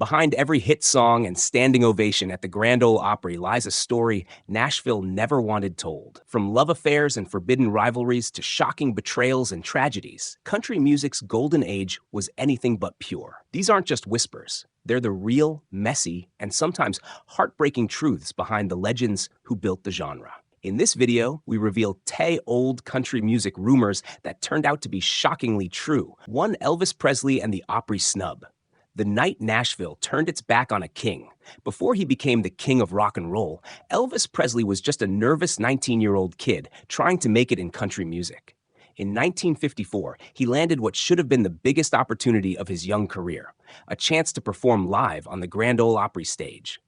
Behind every hit song and standing ovation at the Grand Ole Opry lies a story Nashville never wanted told. From love affairs and forbidden rivalries to shocking betrayals and tragedies, country music's golden age was anything but pure. These aren't just whispers. They're the real, messy, and sometimes heartbreaking truths behind the legends who built the genre. In this video, we reveal 10 old country music rumors that turned out to be shockingly true. One Elvis Presley and the Opry snub. The night Nashville turned its back on a king. Before he became the king of rock and roll, Elvis Presley was just a nervous 19-year-old kid trying to make it in country music. In 1954, he landed what should have been the biggest opportunity of his young career, a chance to perform live on the Grand Ole Opry stage.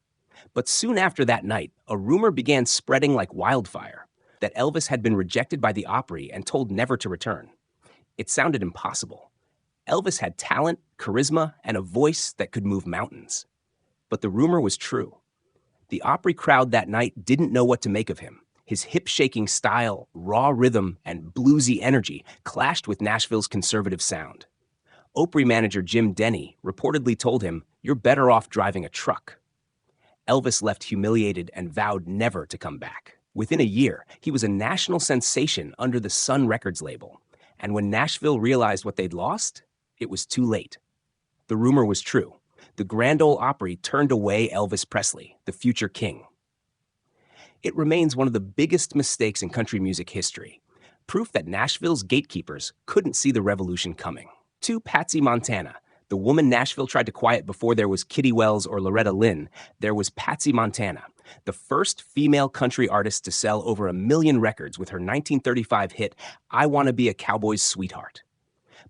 But soon after that night, a rumor began spreading like wildfire that Elvis had been rejected by the Opry and told never to return. It sounded impossible. Elvis had talent, charisma, and a voice that could move mountains. But the rumor was true. The Opry crowd that night didn't know what to make of him. His hip-shaking style, raw rhythm, and bluesy energy clashed with Nashville's conservative sound. Opry manager Jim Denny reportedly told him, "You're better off driving a truck." Elvis left humiliated and vowed never to come back. Within a year, he was a national sensation under the Sun Records label. And when Nashville realized what they'd lost, it was too late. The rumor was true. The Grand Ole Opry turned away Elvis Presley, the future king. It remains one of the biggest mistakes in country music history, proof that Nashville's gatekeepers couldn't see the revolution coming. To Patsy Montana, the woman Nashville tried to quiet before there was Kitty Wells or Loretta Lynn, there was Patsy Montana, the first female country artist to sell over 1 million records with her 1935 hit, "I Want to Be a Cowboy's Sweetheart."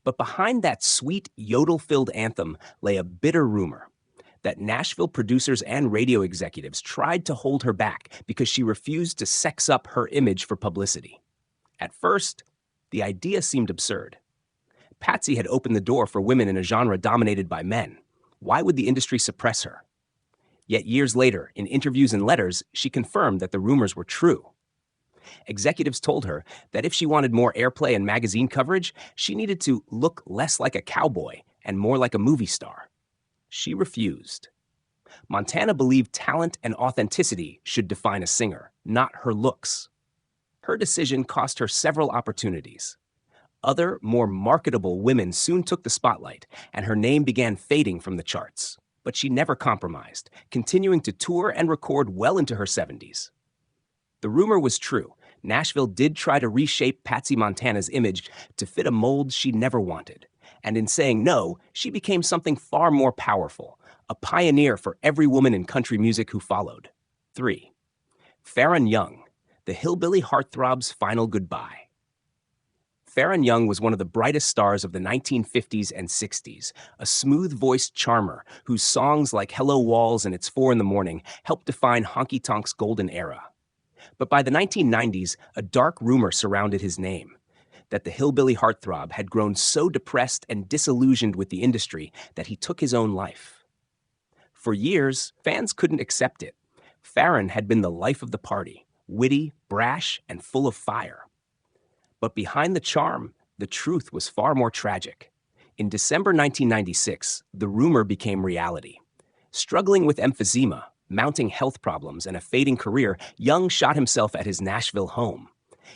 But behind that sweet, yodel-filled anthem lay a bitter rumor that Nashville producers and radio executives tried to hold her back because she refused to sex up her image for publicity. At first, the idea seemed absurd. Patsy had opened the door for women in a genre dominated by men. Why would the industry suppress her? Yet years later, in interviews and letters, she confirmed that the rumors were true. Executives told her that if she wanted more airplay and magazine coverage, she needed to look less like a cowboy and more like a movie star. She refused. Montana believed talent and authenticity should define a singer, not her looks. Her decision cost her several opportunities. Other, more marketable women soon took the spotlight, and her name began fading from the charts. But she never compromised, continuing to tour and record well into her 70s. The rumor was true. Nashville did try to reshape Patsy Montana's image to fit a mold she never wanted. And in saying no, she became something far more powerful, a pioneer for every woman in country music who followed. 3. Faron Young, the hillbilly heartthrob's final goodbye. Faron Young was one of the brightest stars of the 1950s and 60s, a smooth-voiced charmer whose songs like Hello Walls and It's 4 in the Morning helped define honky-tonk's golden era. But by the 1990s, a dark rumor surrounded his name, that the hillbilly heartthrob had grown so depressed and disillusioned with the industry that he took his own life. For years, fans couldn't accept it. Faron had been the life of the party, witty, brash, and full of fire. But behind the charm, the truth was far more tragic. In December 1996, the rumor became reality. Struggling with emphysema, mounting health problems, and a fading career, Young shot himself at his Nashville home.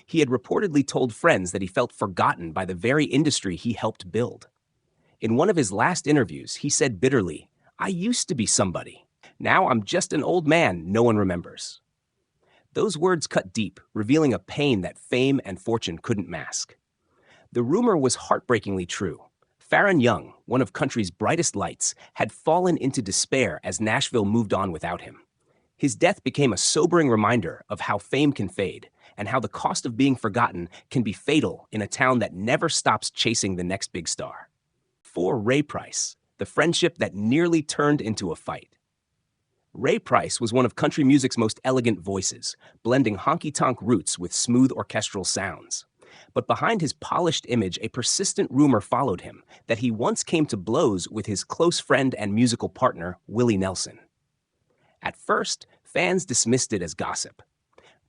He had reportedly told friends that he felt forgotten by the very industry he helped build. In one of his last interviews, he said bitterly, "I used to be somebody. Now I'm just an old man no one remembers." Those words cut deep, revealing a pain that fame and fortune couldn't mask. The rumor was heartbreakingly true. Faron Young, one of country's brightest lights, had fallen into despair as Nashville moved on without him. His death became a sobering reminder of how fame can fade and how the cost of being forgotten can be fatal in a town that never stops chasing the next big star. 4. Ray Price, the friendship that nearly turned into a fight. Ray Price was one of country music's most elegant voices, blending honky-tonk roots with smooth orchestral sounds. But behind his polished image, a persistent rumor followed him that he once came to blows with his close friend and musical partner, Willie Nelson. At first, fans dismissed it as gossip.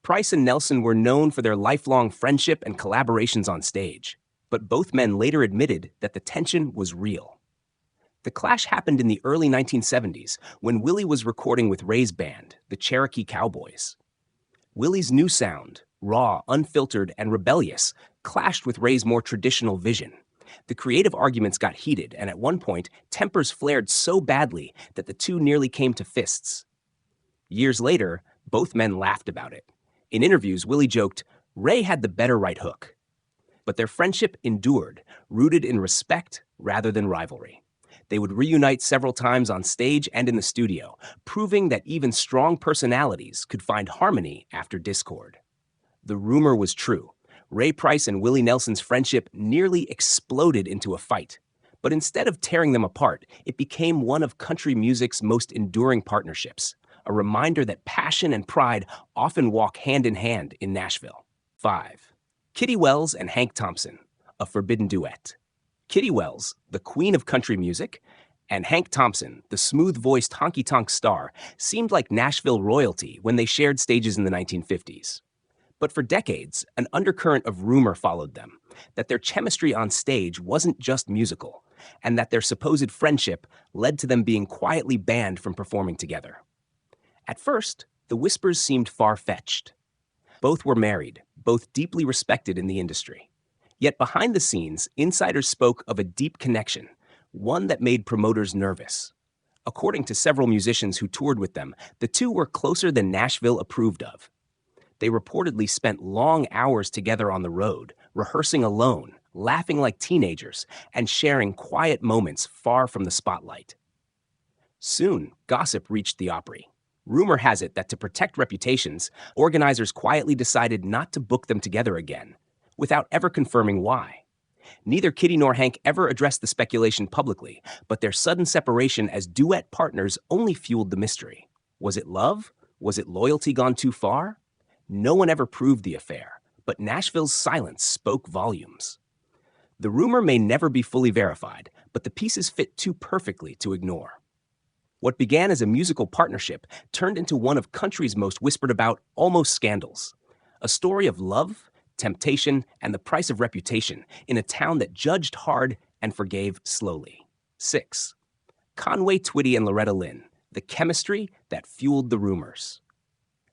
Price and Nelson were known for their lifelong friendship and collaborations on stage, but both men later admitted that the tension was real. The clash happened in the early 1970s when Willie was recording with Ray's band, the Cherokee Cowboys. Willie's new sound, raw, unfiltered, and rebellious, clashed with Ray's more traditional vision. The creative arguments got heated, and at one point, tempers flared so badly that the two nearly came to fists. Years later, both men laughed about it. In interviews, Willie joked, "Ray had the better right hook." But their friendship endured, rooted in respect rather than rivalry. They would reunite several times on stage and in the studio, proving that even strong personalities could find harmony after discord. The rumor was true. Ray Price and Willie Nelson's friendship nearly exploded into a fight. But instead of tearing them apart, it became one of country music's most enduring partnerships, a reminder that passion and pride often walk hand in hand in Nashville. 5. Kitty Wells and Hank Thompson, a forbidden duet. Kitty Wells, the queen of country music, and Hank Thompson, the smooth-voiced honky-tonk star, seemed like Nashville royalty when they shared stages in the 1950s. But for decades, an undercurrent of rumor followed them, that their chemistry on stage wasn't just musical, and that their supposed friendship led to them being quietly banned from performing together. At first, the whispers seemed far-fetched. Both were married, both deeply respected in the industry. Yet behind the scenes, insiders spoke of a deep connection, one that made promoters nervous. According to several musicians who toured with them, the two were closer than Nashville approved of. They reportedly spent long hours together on the road, rehearsing alone, laughing like teenagers, and sharing quiet moments far from the spotlight. Soon, gossip reached the Opry. Rumor has it that to protect reputations, organizers quietly decided not to book them together again, without ever confirming why. Neither Kitty nor Hank ever addressed the speculation publicly, but their sudden separation as duet partners only fueled the mystery. Was it love? Was it loyalty gone too far? No one ever proved the affair, but Nashville's silence spoke volumes. The rumor may never be fully verified, but the pieces fit too perfectly to ignore. What began as a musical partnership turned into one of country's most whispered about almost scandals. A story of love, temptation, and the price of reputation in a town that judged hard and forgave slowly. 6. Conway Twitty and Loretta Lynn, the chemistry that fueled the rumors.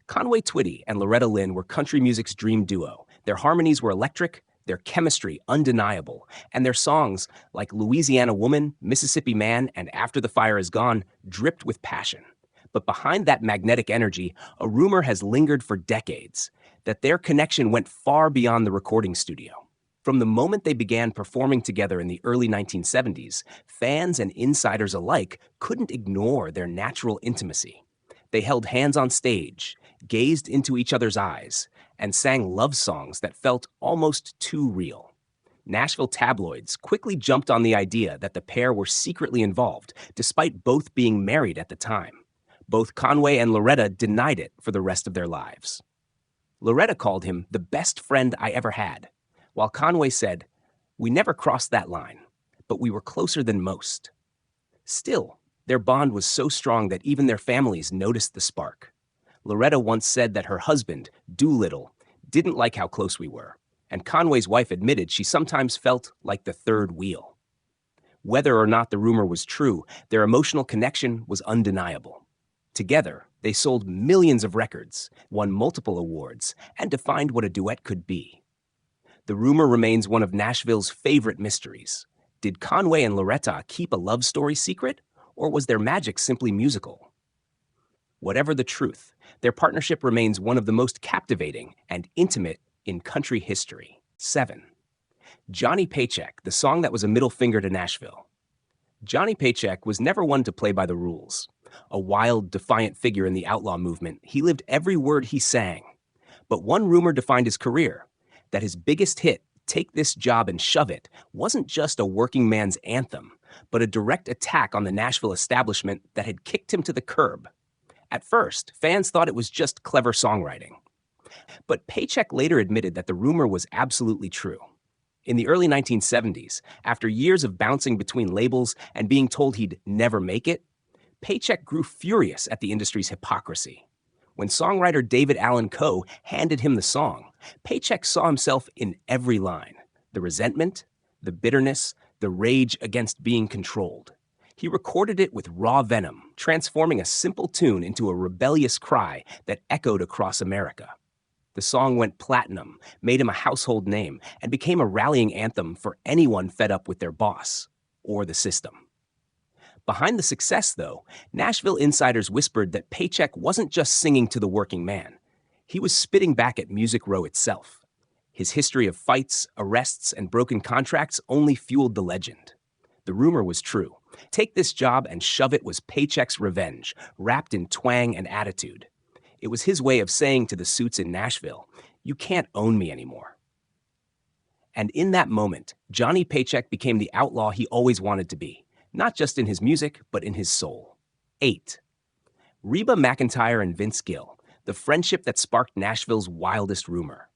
Conway Twitty and Loretta Lynn were country music's dream duo. Their harmonies were electric, their chemistry undeniable, and their songs, like Louisiana Woman, Mississippi Man, and After the Fire Is Gone, dripped with passion. But behind that magnetic energy, a rumor has lingered for decades, that their connection went far beyond the recording studio. From the moment they began performing together in the early 1970s, fans and insiders alike couldn't ignore their natural intimacy. They held hands on stage, gazed into each other's eyes, and sang love songs that felt almost too real. Nashville tabloids quickly jumped on the idea that the pair were secretly involved, despite both being married at the time. Both Conway and Loretta denied it for the rest of their lives. Loretta called him the best friend I ever had, while Conway said, "We never crossed that line, but we were closer than most." Still, their bond was so strong that even their families noticed the spark. Loretta once said that her husband, Doolittle, didn't like how close we were, and Conway's wife admitted she sometimes felt like the third wheel. Whether or not the rumor was true, their emotional connection was undeniable. Together, they sold millions of records, won multiple awards, and defined what a duet could be. The rumor remains one of Nashville's favorite mysteries. Did Conway and Loretta keep a love story secret, or was their magic simply musical? Whatever the truth, their partnership remains one of the most captivating and intimate in country history. 7. Johnny Paycheck, the song that was a middle finger to Nashville. Johnny Paycheck was never one to play by the rules. A wild, defiant figure in the outlaw movement, he lived every word he sang. But one rumor defined his career, that his biggest hit, Take This Job and Shove It, wasn't just a working man's anthem, but a direct attack on the Nashville establishment that had kicked him to the curb. At first, fans thought it was just clever songwriting. But Paycheck later admitted that the rumor was absolutely true. In the early 1970s, after years of bouncing between labels and being told he'd never make it, Paycheck grew furious at the industry's hypocrisy. When songwriter David Allan Coe handed him the song, Paycheck saw himself in every line: the resentment, the bitterness, the rage against being controlled. He recorded it with raw venom, transforming a simple tune into a rebellious cry that echoed across America. The song went platinum, made him a household name, and became a rallying anthem for anyone fed up with their boss or the system. Behind the success, though, Nashville insiders whispered that Paycheck wasn't just singing to the working man. He was spitting back at Music Row itself. His history of fights, arrests, and broken contracts only fueled the legend. The rumor was true. Take this job and shove it was Paycheck's revenge, wrapped in twang and attitude. It was his way of saying to the suits in Nashville, "You can't own me anymore." And in that moment, Johnny Paycheck became the outlaw he always wanted to be, not just in his music, but in his soul. 8. Reba McEntire and Vince Gill, the friendship that sparked Nashville's wildest rumor.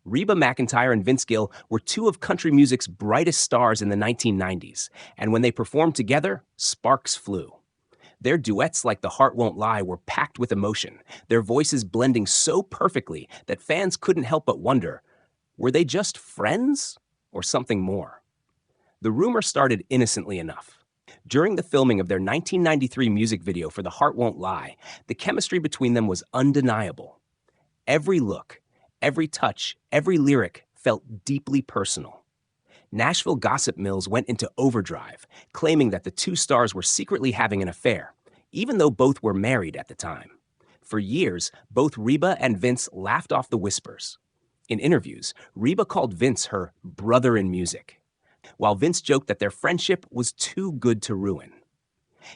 Reba McEntire and Vince Gill were two of country music's brightest stars in the 1990s, and when they performed together, sparks flew. Their duets like The Heart Won't Lie were packed with emotion, their voices blending so perfectly that fans couldn't help but wonder, were they just friends or something more? The rumor started innocently enough. During the filming of their 1993 music video for The Heart Won't Lie, the chemistry between them was undeniable. Every look, every touch, every lyric felt deeply personal. Nashville gossip mills went into overdrive, claiming that the two stars were secretly having an affair, even though both were married at the time. For years, both Reba and Vince laughed off the whispers. In interviews, Reba called Vince her brother in music, while Vince joked that their friendship was too good to ruin.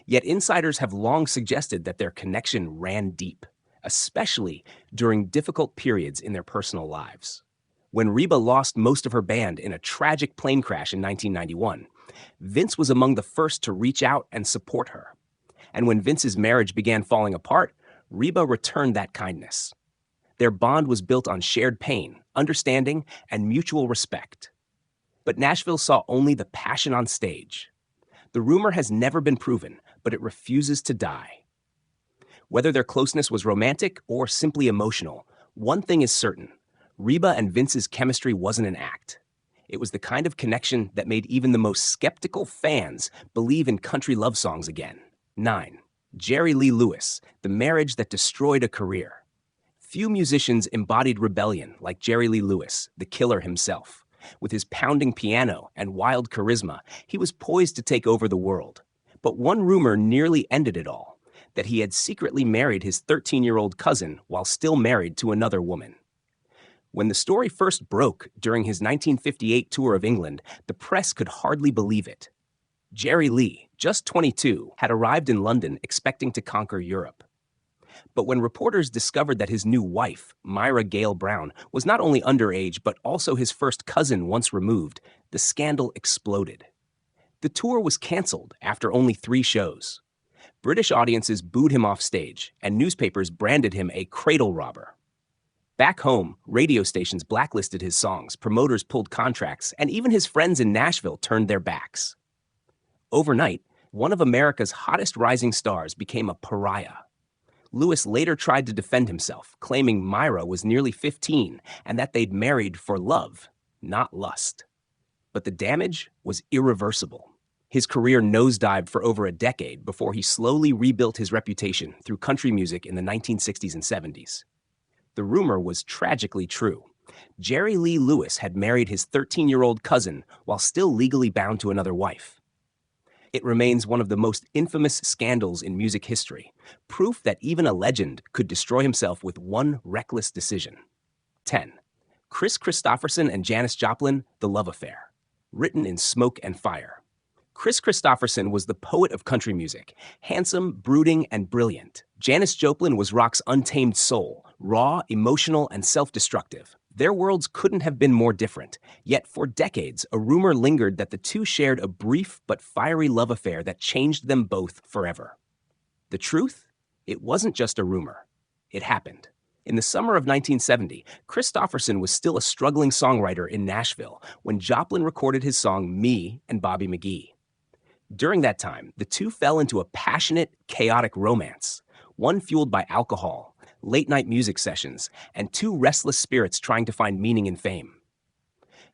Yet insiders have long suggested that their connection ran deep, especially during difficult periods in their personal lives. When Reba lost most of her band in a tragic plane crash in 1991, Vince was among the first to reach out and support her. And when Vince's marriage began falling apart, Reba returned that kindness. Their bond was built on shared pain, understanding, and mutual respect. But Nashville saw only the passion on stage. The rumor has never been proven, but it refuses to die. Whether their closeness was romantic or simply emotional, one thing is certain. Reba and Vince's chemistry wasn't an act. It was the kind of connection that made even the most skeptical fans believe in country love songs again. 9. Jerry Lee Lewis, the marriage that destroyed a career. Few musicians embodied rebellion like Jerry Lee Lewis, the killer himself. With his pounding piano and wild charisma, he was poised to take over the world. But one rumor nearly ended it all, that he had secretly married his 13-year-old cousin while still married to another woman. When the story first broke during his 1958 tour of England, the press could hardly believe it. Jerry Lee, just 22, had arrived in London expecting to conquer Europe. But when reporters discovered that his new wife, Myra Gale Brown, was not only underage but also his first cousin once removed, the scandal exploded. The tour was canceled after only 3 shows. British audiences booed him off stage, and newspapers branded him a cradle robber. Back home, radio stations blacklisted his songs, promoters pulled contracts, and even his friends in Nashville turned their backs. Overnight, one of America's hottest rising stars became a pariah. Lewis later tried to defend himself, claiming Myra was nearly 15 and that they'd married for love, not lust. But the damage was irreversible. His career nosedived for over a decade before he slowly rebuilt his reputation through country music in the 1960s and 70s. The rumor was tragically true. Jerry Lee Lewis had married his 13-year-old cousin while still legally bound to another wife. It remains one of the most infamous scandals in music history, proof that even a legend could destroy himself with one reckless decision. 10. Kris Kristofferson and Janis Joplin, The Love Affair. Written in smoke and fire. Kris Kristofferson was the poet of country music, handsome, brooding, and brilliant. Janis Joplin was rock's untamed soul, raw, emotional, and self-destructive. Their worlds couldn't have been more different, yet for decades, a rumor lingered that the two shared a brief but fiery love affair that changed them both forever. The truth? It wasn't just a rumor. It happened. In the summer of 1970, Kristofferson was still a struggling songwriter in Nashville when Joplin recorded his song Me and Bobby McGee. During that time, the two fell into a passionate, chaotic romance, one fueled by alcohol, late-night music sessions, and two restless spirits trying to find meaning in fame.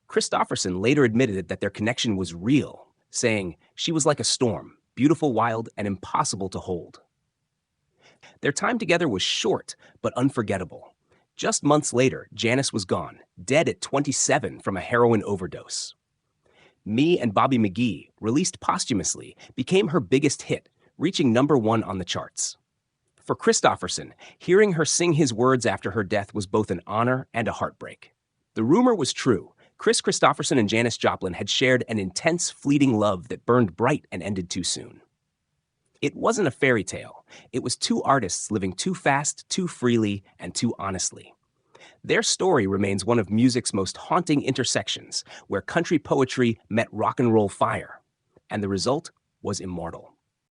Kristofferson later admitted that their connection was real, saying, "She was like a storm. beautiful, wild, and impossible to hold. Their time together was short, but unforgettable. Just months later, Janis was gone, dead at 27 from a heroin overdose. Me and Bobby McGee, released posthumously, became her biggest hit, reaching #1 on the charts. For Christofferson, hearing her sing his words after her death was both an honor and a heartbreak. The rumor was true. Chris Christofferson and Janis Joplin had shared an intense, fleeting love that burned bright and ended too soon. It wasn't a fairy tale. It was two artists living too fast, too freely, and too honestly. Their story remains one of music's most haunting intersections, where country poetry met rock and roll fire. And the result was immortal.